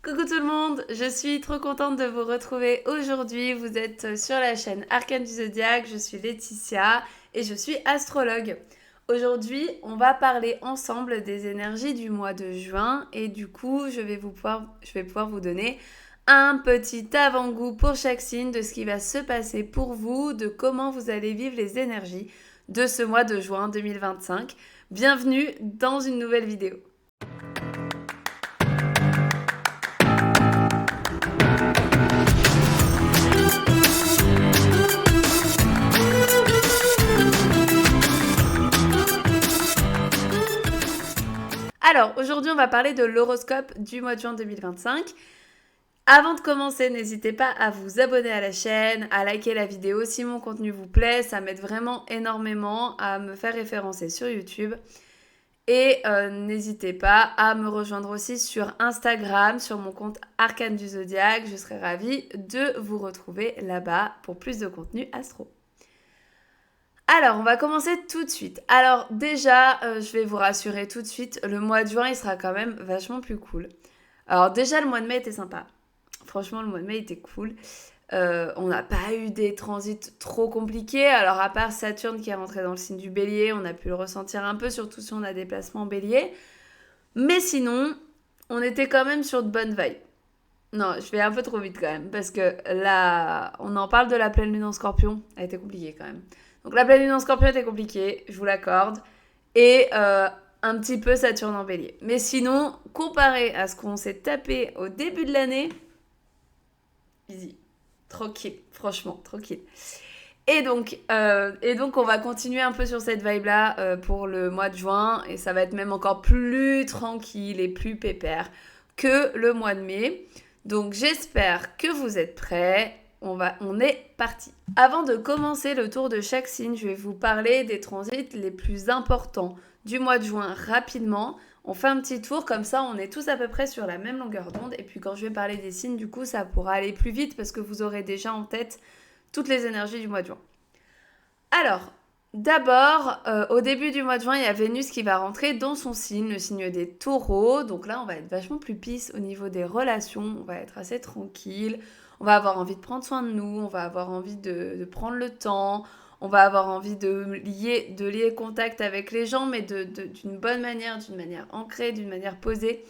Coucou tout le monde, je suis trop contente de vous retrouver aujourd'hui. Vous êtes sur la chaîne Arcane du Zodiaque, je suis Laetitia et je suis astrologue. Aujourd'hui, on va parler ensemble des énergies du mois de juin et du coup, je vais pouvoir vous donner un petit avant-goût pour chaque signe de ce qui va se passer pour vous, de comment vous allez vivre les énergies de ce mois de juin 2025. Bienvenue dans une nouvelle vidéo. Alors, aujourd'hui, on va parler de l'horoscope du mois de juin 2025. Avant de commencer, n'hésitez pas à vous abonner à la chaîne, à liker la vidéo si mon contenu vous plaît. Ça m'aide vraiment énormément à me faire référencer sur YouTube. Et n'hésitez pas à me rejoindre aussi sur Instagram, sur mon compte Arcane du Zodiaque. Je serai ravie de vous retrouver là-bas pour plus de contenu astro. Alors, on va commencer tout de suite. Alors déjà, je vais vous rassurer tout de suite, le mois de juin, il sera quand même vachement plus cool. Alors déjà, le mois de mai était sympa. Franchement, le mois de mai était cool. On n'a pas eu des transits trop compliqués. Alors à part Saturne qui est rentré dans le signe du Bélier, on a pu le ressentir un peu, surtout si on a des placements Bélier. Mais sinon, on était quand même sur de bonnes vibes. Non, je vais un peu trop vite quand même, parce que là, on en parle de la pleine lune en Scorpion. Elle était compliquée quand même. Donc la pleine lune en Scorpion était compliquée, je vous l'accorde. Et un petit peu Saturne en Bélier. Mais sinon, comparé à ce qu'on s'est tapé au début de l'année, easy. Tranquille, franchement, tranquille. Et donc, on va continuer un peu sur cette vibe-là pour le mois de juin. Et ça va être même encore plus tranquille et plus pépère que le mois de mai. Donc j'espère que vous êtes prêts. On est parti. Avant de commencer le tour de chaque signe, je vais vous parler des transits les plus importants du mois de juin rapidement. On fait un petit tour, comme ça on est tous à peu près sur la même longueur d'onde. Et puis quand je vais parler des signes, du coup ça pourra aller plus vite parce que vous aurez déjà en tête toutes les énergies du mois de juin. Alors, d'abord, au début du mois de juin, il y a Vénus qui va rentrer dans son signe, le signe des taureaux. Donc là, on va être vachement plus peace au niveau des relations. On va être assez tranquille. On va avoir envie de prendre soin de nous. On va avoir envie de prendre le temps. On va avoir envie de lier contact avec les gens, mais d'une bonne manière, d'une manière ancrée, d'une manière posée.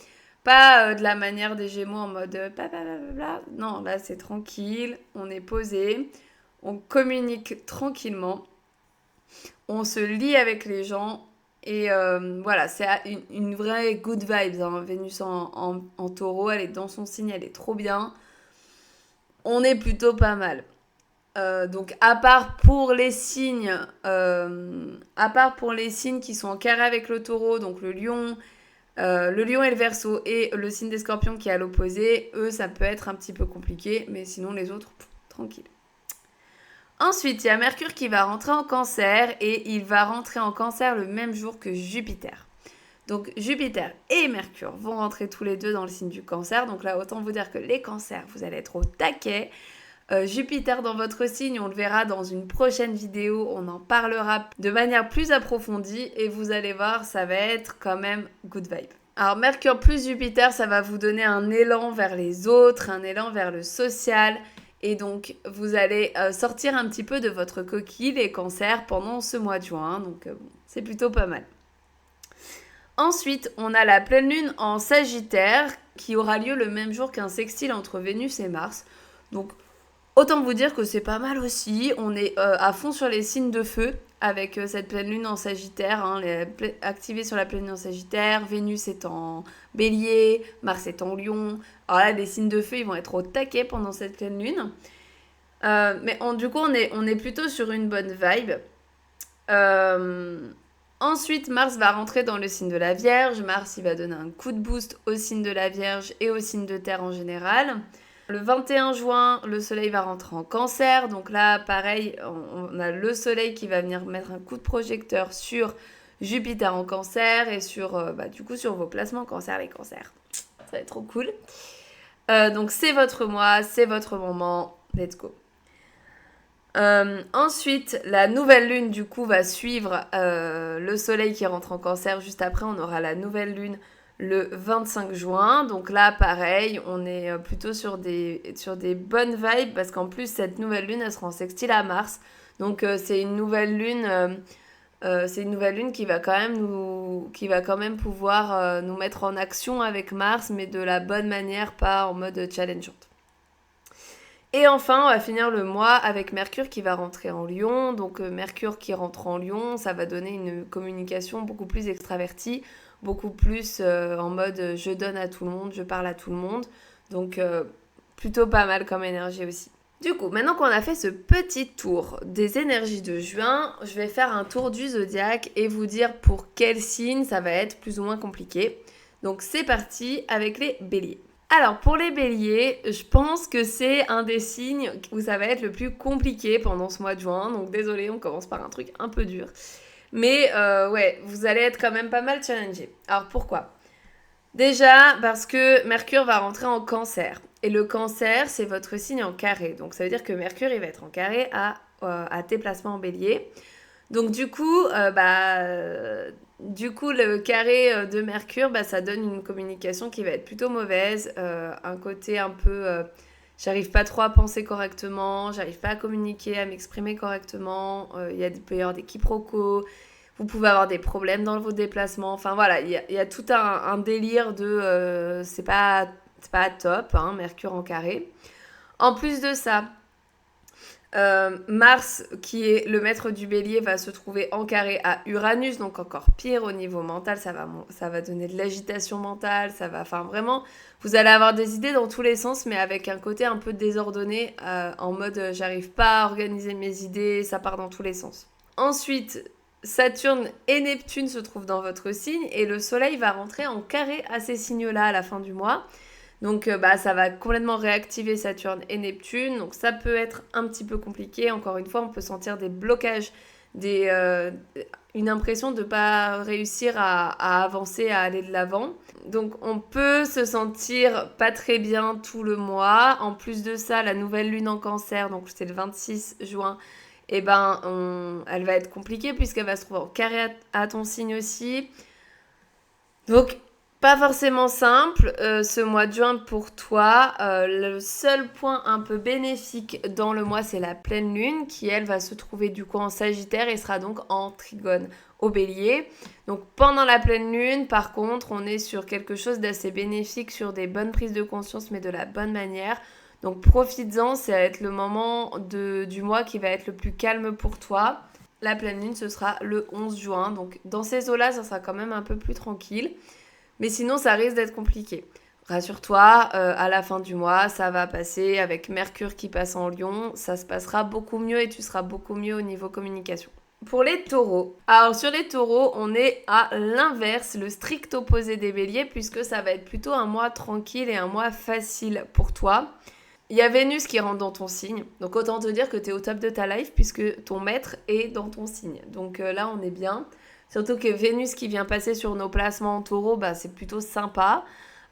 Pas de la manière des Gémeaux en mode blablabla. Non, là, c'est tranquille. On est posé. On communique tranquillement, on se lie avec les gens et voilà, c'est une vraie good vibes. Hein. Vénus en taureau, elle est dans son signe, elle est trop bien. On est plutôt pas mal. Donc à part pour les signes qui sont en carré avec le taureau, donc le lion et le verseau et le signe des scorpions qui est à l'opposé, eux ça peut être un petit peu compliqué, mais sinon les autres, tranquille. Ensuite, il y a Mercure qui va rentrer en Cancer et il va rentrer en Cancer le même jour que Jupiter. Donc Jupiter et Mercure vont rentrer tous les deux dans le signe du Cancer. Donc là, autant vous dire que les Cancers, vous allez être au taquet. Jupiter dans votre signe, on le verra dans une prochaine vidéo. On en parlera de manière plus approfondie et vous allez voir, ça va être quand même good vibe. Alors Mercure plus Jupiter, ça va vous donner un élan vers les autres, un élan vers le social. Et donc, vous allez sortir un petit peu de votre coquille, les cancers, pendant ce mois de juin. Donc, c'est plutôt pas mal. Ensuite, on a la pleine lune en Sagittaire qui aura lieu le même jour qu'un sextile entre Vénus et Mars. Donc, autant vous dire que c'est pas mal aussi. On est à fond sur les signes de feu avec cette pleine lune en Sagittaire. Hein, activée sur la pleine lune en Sagittaire. Vénus est en Bélier, Mars est en Lion. Alors là, les signes de feu, ils vont être au taquet pendant cette pleine lune. Mais du coup, on est plutôt sur une bonne vibe. Ensuite, Mars va rentrer dans le signe de la Vierge. Mars, il va donner un coup de boost au signe de la Vierge et au signe de Terre en général. Le 21 juin, le Soleil va rentrer en Cancer. Donc là, pareil, on a le Soleil qui va venir mettre un coup de projecteur sur Jupiter en Cancer et sur, du coup, sur vos placements Cancer, les Cancers. Ça va être trop cool. Donc c'est votre mois, c'est votre moment. Let's go. Ensuite, la nouvelle lune, du coup, va suivre le soleil qui rentre en Cancer. Juste après, on aura la nouvelle lune le 25 juin. Donc là, pareil, on est plutôt sur des bonnes vibes parce qu'en plus, cette nouvelle lune, elle sera en sextile à Mars. Donc c'est une nouvelle lune... c'est une nouvelle lune qui va quand même pouvoir nous mettre en action avec Mars, mais de la bonne manière, pas en mode challengeante. Et enfin, on va finir le mois avec Mercure qui va rentrer en Lion. Donc Mercure qui rentre en Lion, ça va donner une communication beaucoup plus extravertie, beaucoup plus en mode je donne à tout le monde, je parle à tout le monde. Donc plutôt pas mal comme énergie aussi. Du coup, maintenant qu'on a fait ce petit tour des énergies de juin, je vais faire un tour du zodiaque et vous dire pour quel signe ça va être plus ou moins compliqué. Donc c'est parti avec les béliers. Alors pour les béliers, je pense que c'est un des signes où ça va être le plus compliqué pendant ce mois de juin. Donc désolé, on commence par un truc un peu dur. Mais ouais, vous allez être quand même pas mal challengé. Alors pourquoi ? Déjà parce que Mercure va rentrer en Cancer. Et le Cancer, c'est votre signe en carré. Donc ça veut dire que Mercure, il va être en carré à tes placements en bélier. Donc du coup, le carré de Mercure, ça donne une communication qui va être plutôt mauvaise. Un côté un peu... j'arrive pas trop à penser correctement, j'arrive pas à communiquer, à m'exprimer correctement. Il peut y avoir des quiproquos. Vous pouvez avoir des problèmes dans vos déplacements. Enfin voilà, il y a tout un délire de... c'est pas top, hein, Mercure en carré. En plus de ça, Mars, qui est le maître du bélier, va se trouver en carré à Uranus, donc encore pire au niveau mental, ça va donner de l'agitation mentale, enfin vraiment, vous allez avoir des idées dans tous les sens, mais avec un côté un peu désordonné, en mode j'arrive pas à organiser mes idées, ça part dans tous les sens. Ensuite, Saturne et Neptune se trouvent dans votre signe, et le Soleil va rentrer en carré à ces signes-là à la fin du mois. Donc ça va complètement réactiver Saturne et Neptune. Donc ça peut être un petit peu compliqué. Encore une fois, on peut sentir des blocages, une impression de ne pas réussir à avancer, à aller de l'avant. Donc on peut se sentir pas très bien tout le mois. En plus de ça, la nouvelle lune en Cancer, donc c'est le 26 juin, elle va être compliquée puisqu'elle va se trouver en carré à ton signe aussi. Donc pas forcément simple ce mois de juin pour toi. Le seul point un peu bénéfique dans le mois, c'est la pleine lune qui, elle, va se trouver du coup en Sagittaire et sera donc en trigone au Bélier. Donc pendant la pleine lune, par contre, on est sur quelque chose d'assez bénéfique, sur des bonnes prises de conscience, mais de la bonne manière. Donc profites-en, ça va être le moment du mois qui va être le plus calme pour toi. La pleine lune, ce sera le 11 juin. Donc dans ces eaux-là, ça sera quand même un peu plus tranquille. Mais sinon, ça risque d'être compliqué. Rassure-toi, à la fin du mois, ça va passer avec Mercure qui passe en Lion. Ça se passera beaucoup mieux et tu seras beaucoup mieux au niveau communication. Pour les taureaux. Alors, sur les taureaux, on est à l'inverse, le strict opposé des béliers, puisque ça va être plutôt un mois tranquille et un mois facile pour toi. Il y a Vénus qui rentre dans ton signe. Donc, autant te dire que tu es au top de ta life, puisque ton maître est dans ton signe. Donc là, on est bien. Surtout que Vénus qui vient passer sur nos placements en taureau, c'est plutôt sympa.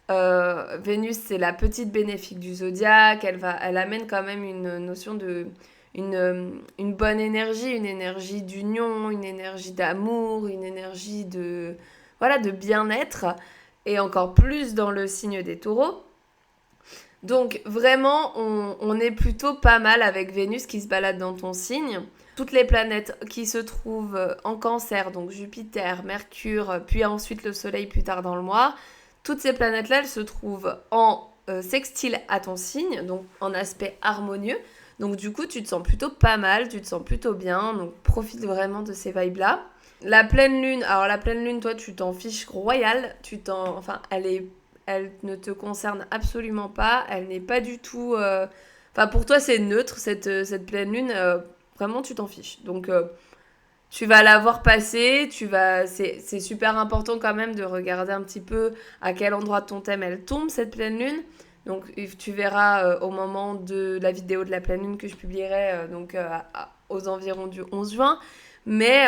Vénus, c'est la petite bénéfique du zodiaque. Elle amène quand même une notion de... Une bonne énergie, une énergie d'union, une énergie d'amour, une énergie de bien-être. Et encore plus dans le signe des taureaux. Donc vraiment, on est plutôt pas mal avec Vénus qui se balade dans ton signe. Toutes les planètes qui se trouvent en Cancer, donc Jupiter, Mercure, puis ensuite le Soleil plus tard dans le mois, toutes ces planètes-là, elles se trouvent en sextile à ton signe, donc en aspect harmonieux. Donc du coup, tu te sens plutôt pas mal, tu te sens plutôt bien, donc profite vraiment de ces vibes-là. La pleine lune, toi, tu t'en fiches royal, elle ne te concerne absolument pas, elle n'est pas du tout... pour toi, c'est neutre, cette pleine lune... Vraiment, tu t'en fiches. Donc, tu vas la voir passer. C'est super important quand même de regarder un petit peu à quel endroit de ton thème elle tombe, cette pleine lune. Donc, tu verras au moment de la vidéo de la pleine lune que je publierai aux environs du 11 juin. Mais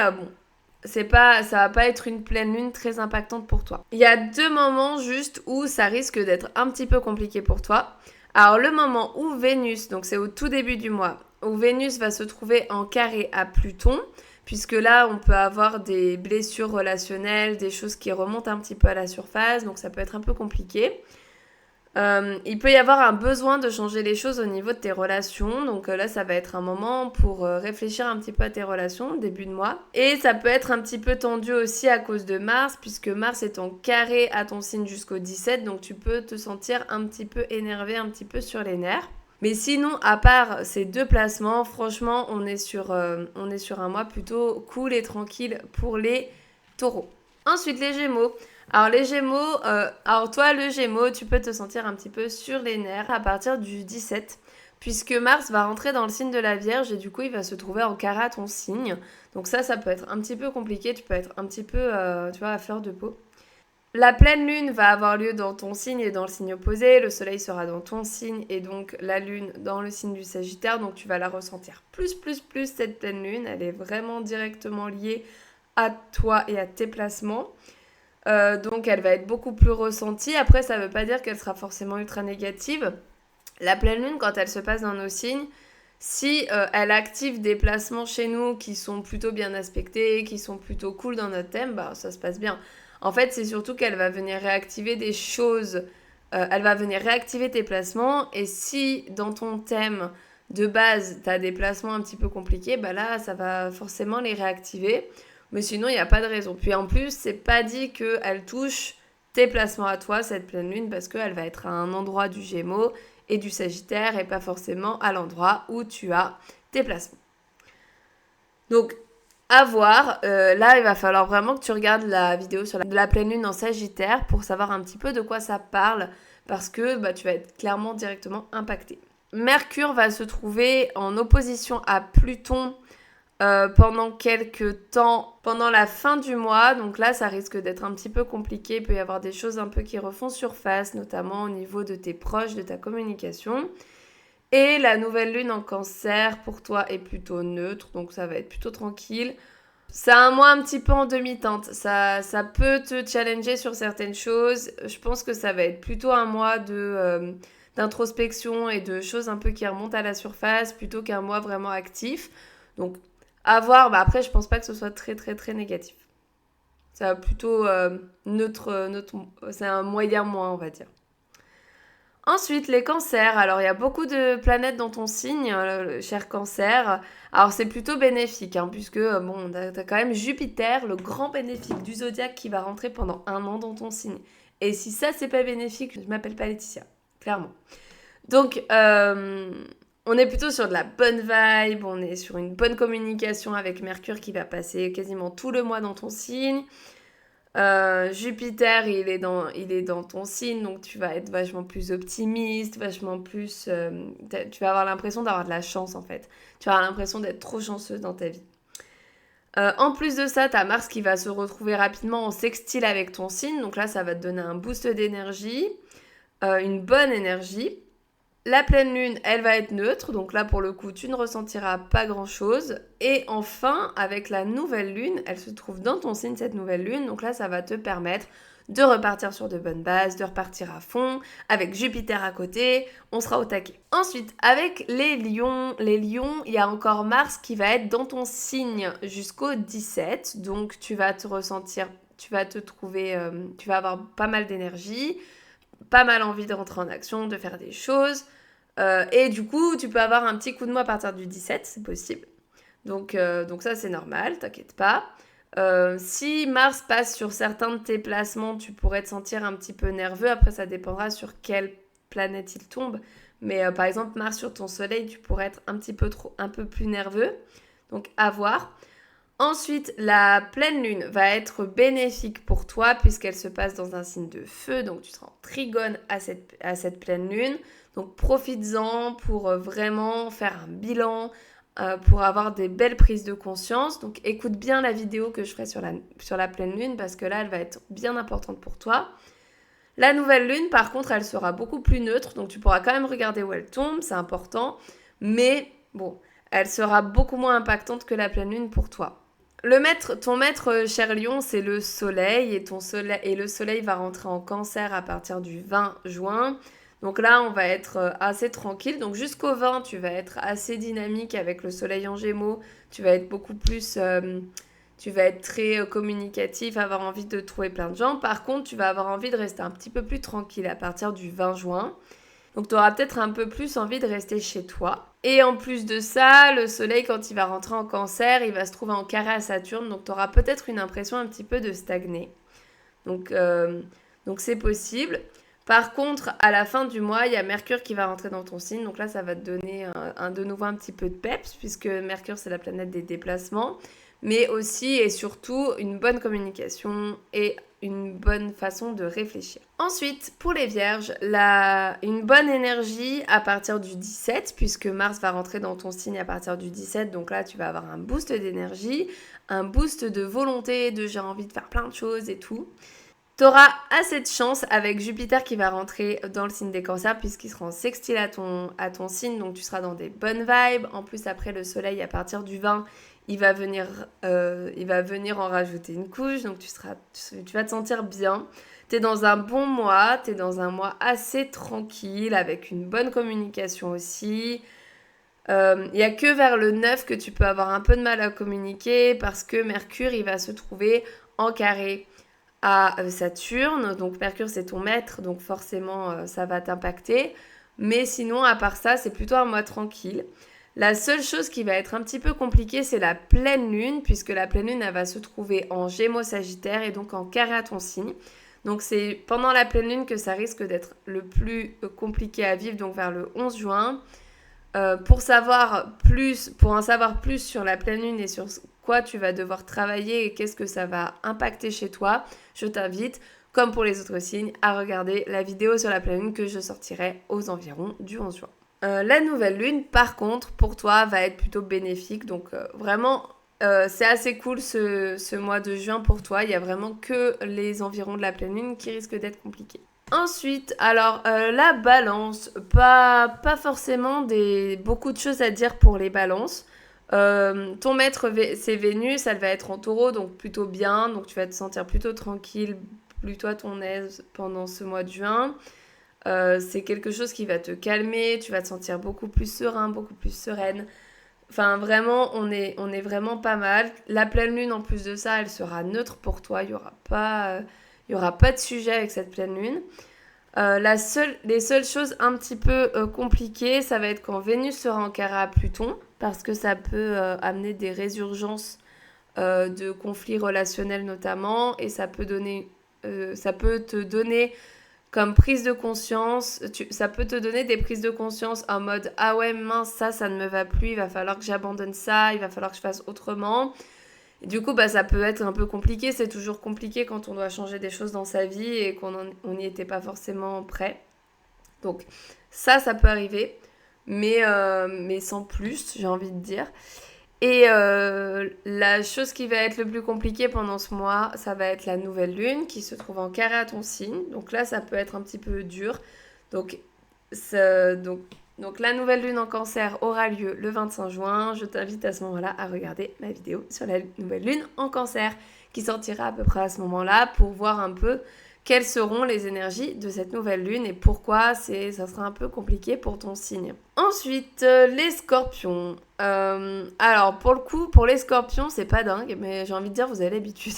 ça va pas être une pleine lune très impactante pour toi. Il y a 2 moments juste où ça risque d'être un petit peu compliqué pour toi. Alors, le moment où Vénus, donc c'est au tout début du mois, où Vénus va se trouver en carré à Pluton. puisque là, on peut avoir des blessures relationnelles, des choses qui remontent un petit peu à la surface, donc ça peut être un peu compliqué. Il peut y avoir un besoin de changer les choses au niveau de tes relations. Donc là, ça va être un moment pour réfléchir un petit peu à tes relations, début de mois. Et ça peut être un petit peu tendu aussi à cause de Mars, puisque Mars est en carré à ton signe jusqu'au 17. Donc tu peux te sentir un petit peu énervé, un petit peu sur les nerfs. Mais sinon, à part ces deux placements, franchement, on est sur un mois plutôt cool et tranquille pour les taureaux. Ensuite, les gémeaux. Alors les Gémeaux, toi le Gémeaux, tu peux te sentir un petit peu sur les nerfs à partir du 17, puisque Mars va rentrer dans le signe de la Vierge et du coup il va se trouver en carré à ton signe. Donc ça peut être un petit peu compliqué, tu peux être un petit peu, à fleur de peau. La pleine lune va avoir lieu dans ton signe et dans le signe opposé, le soleil sera dans ton signe et donc la lune dans le signe du Sagittaire, donc tu vas la ressentir plus cette pleine lune, elle est vraiment directement liée à toi et à tes placements. Donc elle va être beaucoup plus ressentie. Après, ça ne veut pas dire qu'elle sera forcément ultra négative. La pleine lune, quand elle se passe dans nos signes, si elle active des placements chez nous qui sont plutôt bien aspectés, qui sont plutôt cool dans notre thème, bah ça se passe bien. En fait, c'est surtout qu'elle va venir réactiver des choses. Elle va venir réactiver tes placements. Et si dans ton thème de base, tu as des placements un petit peu compliqués, bah là, ça va forcément les réactiver. Mais sinon, il n'y a pas de raison. Puis en plus, c'est pas dit qu'elle touche tes placements à toi, cette pleine lune, parce qu'elle va être à un endroit du Gémeaux et du Sagittaire et pas forcément à l'endroit où tu as tes placements. Donc, à voir. Là, il va falloir vraiment que tu regardes la vidéo sur la pleine lune en Sagittaire pour savoir un petit peu de quoi ça parle, parce que tu vas être clairement directement impacté. Mercure va se trouver en opposition à Pluton pendant quelques temps, pendant la fin du mois. Donc là, ça risque d'être un petit peu compliqué. Il peut y avoir des choses un peu qui refont surface, notamment au niveau de tes proches, de ta communication. Et la nouvelle lune en Cancer, pour toi, est plutôt neutre. Donc ça va être plutôt tranquille. C'est un mois un petit peu en demi-teinte. Ça peut te challenger sur certaines choses. Je pense que ça va être plutôt un mois d'introspection et de choses un peu qui remontent à la surface plutôt qu'un mois vraiment actif. Donc à voir, après je pense pas que ce soit très très très négatif. Ça va plutôt neutre, c'est un moyen moins on va dire. Ensuite, les cancers. Alors, il y a beaucoup de planètes dans ton signe, cher cancer. Alors, c'est plutôt bénéfique, puisque, t'as quand même Jupiter, le grand bénéfique du zodiaque, qui va rentrer pendant 1 an dans ton signe. Et si ça, c'est pas bénéfique, je m'appelle pas Laetitia, clairement. Donc, on est plutôt sur de la bonne vibe, on est sur une bonne communication avec Mercure qui va passer quasiment tout le mois dans ton signe. Jupiter, il est dans ton signe, donc tu vas être vachement plus optimiste, vachement plus... tu vas avoir l'impression d'avoir de la chance, en fait. Tu vas avoir l'impression d'être trop chanceuse dans ta vie. En plus de ça, tu as Mars qui va se retrouver rapidement en sextile avec ton signe, donc là, ça va te donner un boost d'énergie, une bonne énergie. La pleine lune, elle va être neutre, donc là pour le coup tu ne ressentiras pas grand chose. Et enfin, avec la nouvelle lune, elle se trouve dans ton signe cette nouvelle lune, donc là ça va te permettre de repartir sur de bonnes bases, de repartir à fond. Avec Jupiter à côté, on sera au taquet. Ensuite, avec les lions, il y a encore Mars qui va être dans ton signe jusqu'au 17, donc tu vas te ressentir, tu vas te trouver, tu vas avoir pas mal d'énergie, pas mal envie de rentrer en action, de faire des choses. Et du coup, tu peux avoir un petit coup de mou à partir du 17, c'est possible. Donc ça, c'est normal, t'inquiète pas. Si Mars passe sur certains de tes placements, tu pourrais te sentir un petit peu nerveux. Après, ça dépendra sur quelle planète il tombe. Mais par exemple, Mars sur ton soleil, tu pourrais être un peu plus nerveux. Donc, à voir. Ensuite, la pleine lune va être bénéfique pour toi puisqu'elle se passe dans un signe de feu. Donc, tu seras en trigone à cette pleine lune. Donc profites-en pour vraiment faire un bilan, pour avoir des belles prises de conscience. Donc écoute bien la vidéo que je ferai sur la pleine lune parce que là, elle va être bien importante pour toi. La nouvelle lune, par contre, elle sera beaucoup plus neutre. Donc tu pourras quand même regarder où elle tombe, c'est important. Mais bon, elle sera beaucoup moins impactante que la pleine lune pour toi. Ton maître, cher lion, c'est le soleil et le soleil va rentrer en cancer à partir du 20 juin. Donc là, on va être assez tranquille. Donc jusqu'au 20, tu vas être assez dynamique avec le soleil en Gémeaux. Tu vas être beaucoup plus... tu vas être très communicatif, avoir envie de trouver plein de gens. Par contre, tu vas avoir envie de rester un petit peu plus tranquille à partir du 20 juin. Donc tu auras peut-être un peu plus envie de rester chez toi. Et en plus de ça, le soleil, quand il va rentrer en Cancer, il va se trouver en carré à Saturne. Donc tu auras peut-être une impression un petit peu de stagner. Donc, donc c'est possible. Par contre, à la fin du mois, il y a Mercure qui va rentrer dans ton signe. Donc là, ça va te donner de nouveau un petit peu de peps, puisque Mercure, c'est la planète des déplacements. Mais aussi et surtout une bonne communication et une bonne façon de réfléchir. Ensuite, pour les vierges, une bonne énergie à partir du 17, puisque Mars va rentrer dans ton signe à partir du 17. Donc là, tu vas avoir un boost d'énergie, un boost de volonté, de j'ai envie de faire plein de choses et tout. T'auras assez de chance avec Jupiter qui va rentrer dans le signe des cancers puisqu'il sera en sextile à ton signe, donc tu seras dans des bonnes vibes. En plus, après le soleil, à partir du 20, il va venir en rajouter une couche, donc tu vas te sentir bien. T'es dans un bon mois, t'es dans un mois assez tranquille, avec une bonne communication aussi. Il n'y a que vers le 9 que tu peux avoir un peu de mal à communiquer parce que Mercure, il va se trouver en carré à Saturne. Donc Mercure, c'est ton maître, donc forcément, ça va t'impacter. Mais sinon, à part ça, c'est plutôt un mois tranquille. La seule chose qui va être un petit peu compliquée, c'est la pleine lune, puisque la pleine lune, elle va se trouver en Gémeaux Sagittaire et donc en carré à ton signe. Donc c'est pendant la pleine lune que ça risque d'être le plus compliqué à vivre, donc vers le 11 juin. Pour en savoir plus sur la pleine lune et sur quoi tu vas devoir travailler et qu'est-ce que ça va impacter chez toi, je t'invite, comme pour les autres signes, à regarder la vidéo sur la pleine lune que je sortirai aux environs du 11 juin. La nouvelle lune, par contre, pour toi, va être plutôt bénéfique. Donc vraiment, c'est assez cool ce mois de juin pour toi. Il n'y a vraiment que les environs de la pleine lune qui risquent d'être compliqués. Ensuite, alors la balance, pas forcément beaucoup de choses à dire pour les balances. Ton maître, c'est Vénus, elle va être en taureau, donc plutôt bien. Donc tu vas te sentir plutôt tranquille, plutôt à ton aise pendant ce mois de juin. C'est quelque chose qui va te calmer, tu vas te sentir beaucoup plus serein, beaucoup plus sereine. Enfin, vraiment, on est vraiment pas mal. La pleine lune, en plus de ça, elle sera neutre pour toi. Il y aura pas de sujet avec cette pleine lune. Les seules choses un petit peu compliquées, ça va être quand Vénus sera en carré à Pluton, parce que ça peut amener des résurgences de conflits relationnels notamment, et ça peut te donner comme prise de conscience, ça peut te donner des prises de conscience en mode ah ouais mince ça ne me va plus, il va falloir que j'abandonne ça, il va falloir que je fasse autrement. Et du coup ça peut être un peu compliqué, c'est toujours compliqué quand on doit changer des choses dans sa vie et qu'on n'y était pas forcément prêt. Donc ça peut arriver, mais sans plus, j'ai envie de dire. Et la chose qui va être le plus compliquée pendant ce mois, ça va être la nouvelle lune qui se trouve en carré à ton signe. Donc là, ça peut être un petit peu dur. Donc, la nouvelle lune en cancer aura lieu le 25 juin. Je t'invite à ce moment-là à regarder ma vidéo sur la nouvelle lune en cancer qui sortira à peu près à ce moment-là pour voir un peu quelles seront les énergies de cette nouvelle lune et pourquoi ça sera un peu compliqué pour ton signe. Ensuite, les scorpions. Alors, pour le coup, pour les scorpions, c'est pas dingue, mais j'ai envie de dire, vous avez l'habitude.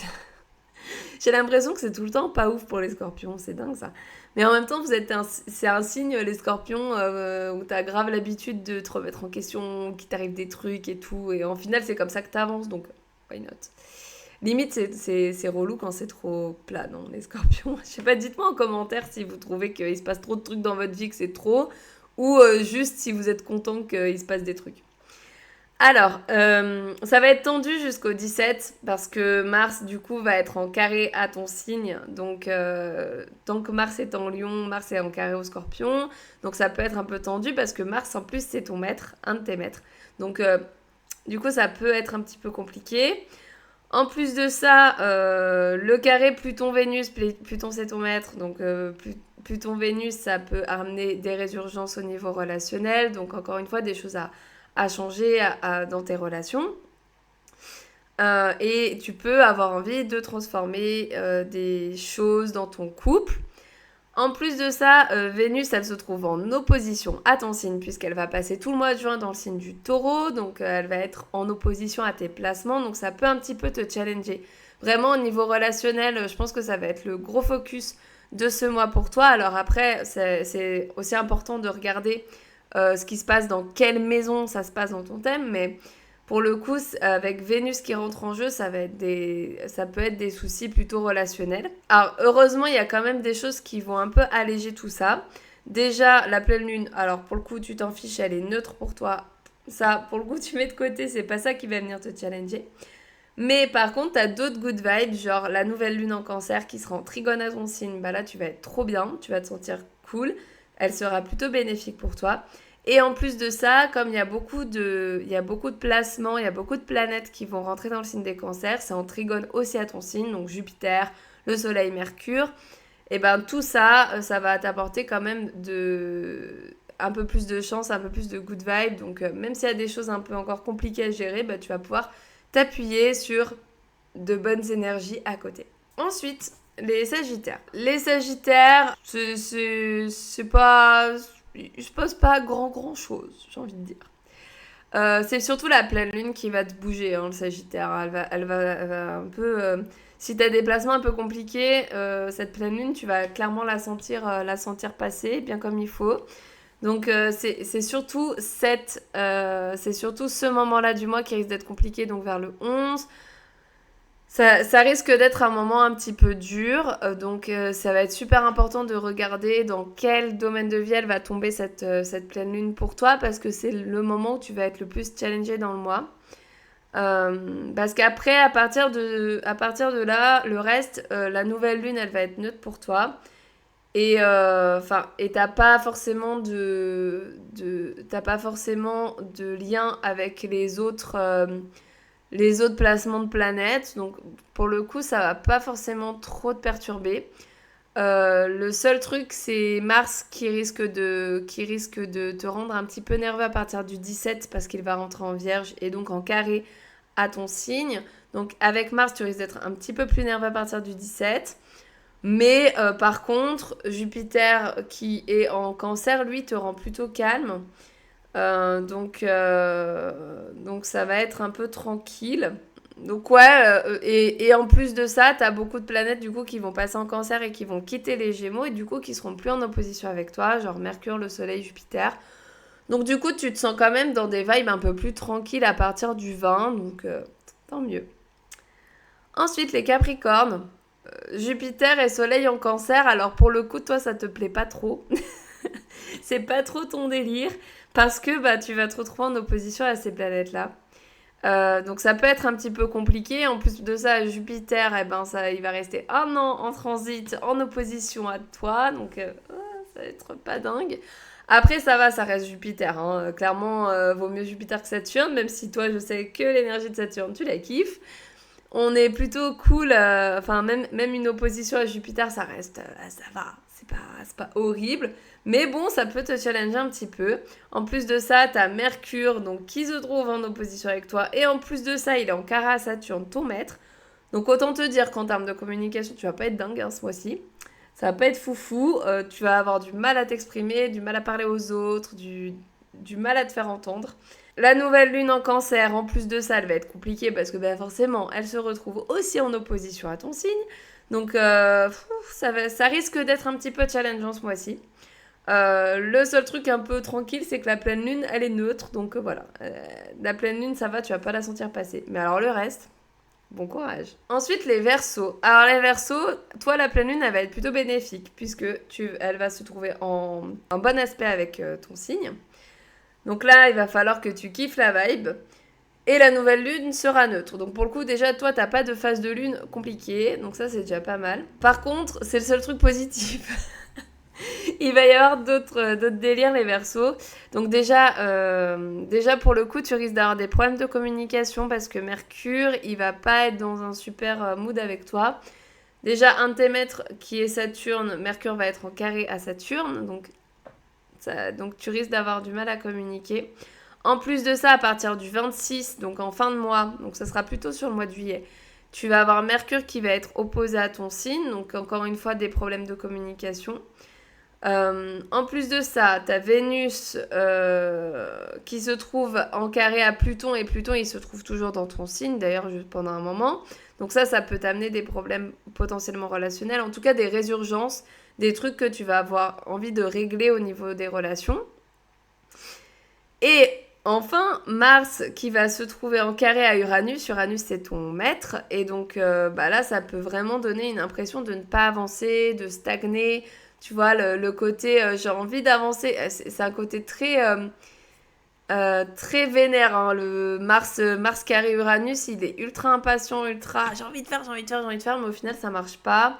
J'ai l'impression que c'est tout le temps pas ouf pour les scorpions, c'est dingue ça. Mais en même temps, c'est un signe, les scorpions, où t'as grave l'habitude de te remettre en question, qu'il t'arrive des trucs et tout, et en final, c'est comme ça que t'avances, donc why not. Limite, c'est relou quand c'est trop plat, non, les scorpions. Je sais pas, dites-moi en commentaire si vous trouvez qu'il se passe trop de trucs dans votre vie, que c'est trop, ou juste si vous êtes content qu'il se passe des trucs. Alors, ça va être tendu jusqu'au 17 parce que Mars, du coup, va être en carré à ton signe. Donc, tant que Mars est en Lion, Mars est en carré au Scorpion. Donc, ça peut être un peu tendu parce que Mars, en plus, c'est ton maître, un de tes maîtres. Donc, du coup, ça peut être un petit peu compliqué. En plus de ça, le carré Pluton-Vénus, Pluton c'est ton maître, donc Pluton-Vénus, ça peut amener des résurgences au niveau relationnel, donc encore une fois, des choses à changer dans tes relations. Et tu peux avoir envie de transformer des choses dans ton couple. En plus de ça, Vénus, elle se trouve en opposition à ton signe, puisqu'elle va passer tout le mois de juin dans le signe du Taureau, donc elle va être en opposition à tes placements, donc ça peut un petit peu te challenger. Vraiment, au niveau relationnel, je pense que ça va être le gros focus de ce mois pour toi. Alors après, c'est aussi important de regarder ce qui se passe dans quelle maison ça se passe dans ton thème, mais pour le coup, avec Vénus qui rentre en jeu, ça peut être des soucis plutôt relationnels. Alors, heureusement, il y a quand même des choses qui vont un peu alléger tout ça. Déjà, la pleine lune, alors pour le coup, tu t'en fiches, elle est neutre pour toi. Ça, pour le coup, tu mets de côté, c'est pas ça qui va venir te challenger. Mais par contre, t'as d'autres good vibes, genre la nouvelle lune en cancer qui sera en trigone à ton signe. Bah là, tu vas être trop bien, tu vas te sentir cool. Elle sera plutôt bénéfique pour toi. Et en plus de ça, comme il y a beaucoup de placements, il y a beaucoup de planètes qui vont rentrer dans le signe des cancers, c'est en trigone aussi à ton signe, donc Jupiter, le Soleil, Mercure. Et ben tout ça, ça va t'apporter quand même un peu plus de chance, un peu plus de good vibe. Donc même s'il y a des choses un peu encore compliquées à gérer, bah, tu vas pouvoir t'appuyer sur de bonnes énergies à côté. Ensuite, les Sagittaires. Les Sagittaires, c'est pas... Il se passe pas grand chose, j'ai envie de dire. C'est surtout la pleine lune qui va te bouger, hein, le Sagittaire. Elle va un peu... si t'as des placements un peu compliqués, cette pleine lune, tu vas clairement la sentir passer bien comme il faut. Donc c'est surtout c'est surtout ce moment-là du mois qui risque d'être compliqué, donc vers le 11. Ça risque d'être un moment un petit peu dur, donc ça va être super important de regarder dans quel domaine de vie elle va tomber cette pleine lune pour toi, parce que c'est le moment où tu vas être le plus challengé dans le mois. Parce qu'après, à partir de là, le reste, la nouvelle lune, elle va être neutre pour toi. Et t'as pas forcément de lien avec les autres placements de planètes. Donc, pour le coup, ça va pas forcément trop te perturber. Le seul truc, c'est Mars qui risque de te rendre un petit peu nerveux à partir du 17 parce qu'il va rentrer en Vierge et donc en carré à ton signe. Donc, avec Mars, tu risques d'être un petit peu plus nerveux à partir du 17. Mais par contre, Jupiter qui est en cancer, lui, te rend plutôt calme. Donc ça va être un peu tranquille. Donc ouais, et en plus de ça, t'as beaucoup de planètes du coup qui vont passer en cancer et qui vont quitter les Gémeaux et du coup qui seront plus en opposition avec toi, genre Mercure, le Soleil, Jupiter. Donc du coup, tu te sens quand même dans des vibes un peu plus tranquilles à partir du 20, donc tant mieux. Ensuite, les Capricornes. Jupiter et Soleil en cancer, alors pour le coup, toi, ça te plaît pas trop. C'est pas trop ton délire, parce que bah, tu vas te retrouver en opposition à ces planètes-là. Donc ça peut être un petit peu compliqué. En plus de ça, Jupiter, eh ben, il va rester un an en transit, en opposition à toi. Donc ça va être pas dingue. Après, ça va, ça reste Jupiter. Hein. Clairement, vaut mieux Jupiter que Saturne, même si toi, je sais que l'énergie de Saturne, tu la kiffes. On est plutôt cool, enfin même une opposition à Jupiter, ça reste, ça va, c'est pas horrible. Mais bon, ça peut te challenger un petit peu. En plus de ça, t'as Mercure, donc qui se trouve en opposition avec toi. Et en plus de ça, il est en carré à Saturne, ton maître. Donc autant te dire qu'en termes de communication, tu vas pas être dingue hein, ce mois-ci. Ça va pas être foufou, tu vas avoir du mal à t'exprimer, du mal à parler aux autres, du mal à te faire entendre. La nouvelle lune en cancer, en plus de ça, elle va être compliquée parce que ben, forcément, elle se retrouve aussi en opposition à ton signe. Donc ça risque d'être un petit peu challengeant ce mois-ci. Le seul truc un peu tranquille, c'est que la pleine lune, elle est neutre. Donc voilà, la pleine lune, ça va, tu vas pas la sentir passer. Mais alors le reste, bon courage. Ensuite, les Verseaux. Alors les Verseaux, toi, la pleine lune, elle va être plutôt bénéfique puisque elle va se trouver en bon aspect avec ton signe. Donc là, il va falloir que tu kiffes la vibe. Et la nouvelle lune sera neutre. Donc pour le coup, déjà, toi, t'as pas de phase de lune compliquée. Donc ça, c'est déjà pas mal. Par contre, c'est le seul truc positif. Il va y avoir d'autres délires, les Verseaux. Donc déjà, pour le coup, tu risques d'avoir des problèmes de communication parce que Mercure, il va pas être dans un super mood avec toi. Déjà, un de tes maîtres qui est Saturne, Mercure va être en carré à Saturne. Donc tu risques d'avoir du mal à communiquer. En plus de ça, à partir du 26, donc en fin de mois, donc ça sera plutôt sur le mois de juillet, Tu vas avoir Mercure qui va être opposé à ton signe, donc encore une fois des problèmes de communication. En plus de ça, tu as Vénus qui se trouve en carré à Pluton et Pluton il se trouve toujours dans ton signe d'ailleurs juste pendant un moment. Donc ça peut t'amener des problèmes potentiellement relationnels, en tout cas des résurgences, des trucs que tu vas avoir envie de régler au niveau des relations. Et enfin, Mars qui va se trouver en carré à Uranus. Uranus, c'est ton maître. Et donc là, ça peut vraiment donner une impression de ne pas avancer, de stagner. Tu vois, le côté j'ai envie d'avancer, c'est un côté très vénère. Hein. Le Mars carré Uranus, il est ultra impatient, ultra j'ai envie de faire, mais au final, ça marche pas.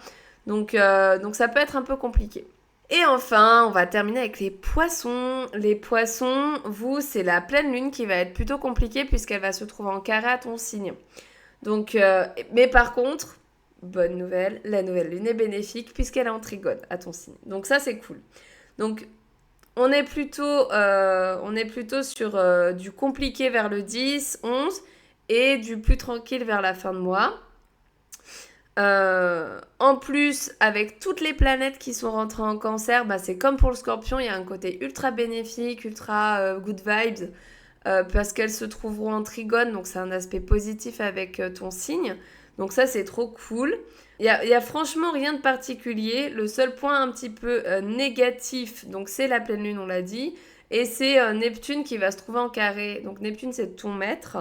Donc ça peut être un peu compliqué. Et enfin, on va terminer avec les poissons. Les poissons, vous, c'est la pleine lune qui va être plutôt compliquée puisqu'elle va se trouver en carré à ton signe. Donc, mais par contre, bonne nouvelle, la nouvelle lune est bénéfique puisqu'elle est en trigone à ton signe. Donc ça, c'est cool. Donc, on est plutôt sur du compliqué vers le 10, 11 et du plus tranquille vers la fin de mois. En plus, avec toutes les planètes qui sont rentrées en cancer, c'est comme pour le scorpion, il y a un côté ultra bénéfique, ultra good vibes, parce qu'elles se trouveront en trigone, donc c'est un aspect positif avec ton signe. Donc ça, c'est trop cool. Il y a franchement rien de particulier. Le seul point un petit peu négatif, donc c'est la pleine lune, on l'a dit, et c'est Neptune qui va se trouver en carré. Donc Neptune, c'est ton maître.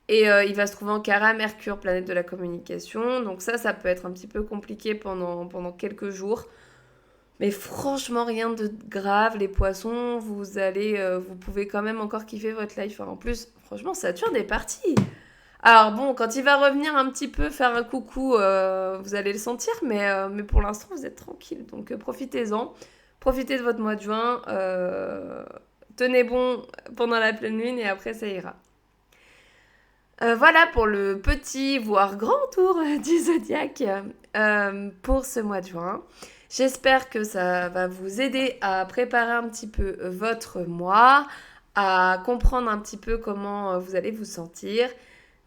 Et il va se trouver en carré à Mercure, planète de la communication. Donc ça peut être un petit peu compliqué pendant quelques jours. Mais franchement, rien de grave. Les poissons, vous pouvez quand même encore kiffer votre life. En plus, franchement, Saturne est parti. Alors bon, quand il va revenir un petit peu faire un coucou, vous allez le sentir. Mais pour l'instant, vous êtes tranquille. Donc profitez-en. Profitez de votre mois de juin. Tenez bon pendant la pleine lune et après, ça ira. Voilà pour le petit, voire grand tour du zodiaque pour ce mois de juin. J'espère que ça va vous aider à préparer un petit peu votre mois, à comprendre un petit peu comment vous allez vous sentir.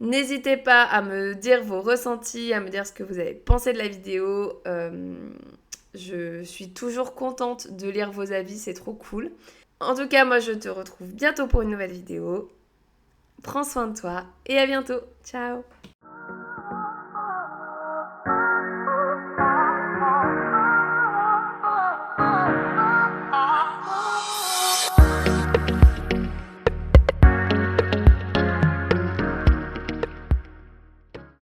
N'hésitez pas à me dire vos ressentis, à me dire ce que vous avez pensé de la vidéo. Je suis toujours contente de lire vos avis, c'est trop cool. En tout cas, moi je te retrouve bientôt pour une nouvelle vidéo. Prends soin de toi et à bientôt. Ciao!